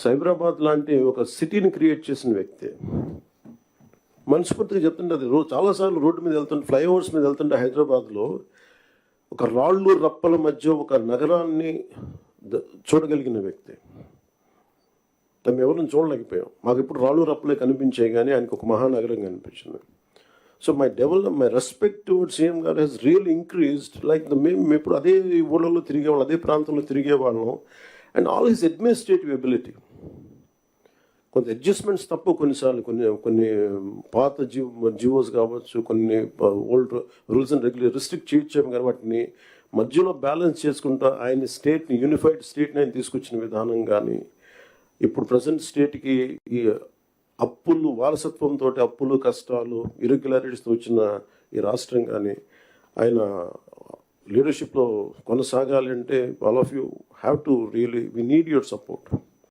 సైబరాబాద్ లాంటి ఒక సిటీని క్రియేట్ చేసిన వ్యక్తి. మనస్ఫూర్తిగా చెప్తుంటే అది చాలాసార్లు రోడ్డు మీద వెళ్తుంటే, ఫ్లైఓవర్స్ మీద వెళ్తుంటే హైదరాబాద్లో ఒక రాళ్ళు రప్పల మధ్య ఒక నగరాన్ని చూడగలిగిన వ్యక్తి. మేము ఎవరిని చూడలేకపోయాం. మాకు ఇప్పుడు రాళ్ళు రప్పలే కనిపించాయి, కానీ ఆయనకు ఒక మహానగరం కనిపించింది. So my respect towards CM గారు హెస్ రియల్ ఇంక్రీజ్డ్. లైక్ మేము ఇప్పుడు అదే ఊళ్ళలో తిరిగేవాళ్ళం, అదే ప్రాంతంలో తిరిగేవాళ్ళం. And all his administrative ability. కొంత అడ్జస్ట్మెంట్స్ తప్ప కొన్నిసార్లు కొన్ని పాత జియోస్ కావచ్చు, కొన్ని ఓల్డ్ రూల్స్ అండ్ రిస్ట్రిక్ట్ చేయొచ్చాము, కానీ వాటిని మధ్యలో బ్యాలెన్స్ చేసుకుంటా ఆయన స్టేట్ని, యూనిఫైడ్ స్టేట్ని ఆయన తీసుకొచ్చిన విధానం కానీ, ఇప్పుడు ప్రజెంట్ స్టేట్కి ఈ అప్పులు వారసత్వంతో అప్పులు, కష్టాలు, ఇరెగ్యులారిటీస్తో వచ్చిన ఈ రాష్ట్రం కానీ ఆయన లీడర్షిప్లో కొనసాగాలి అంటే all of you have to really we need your support.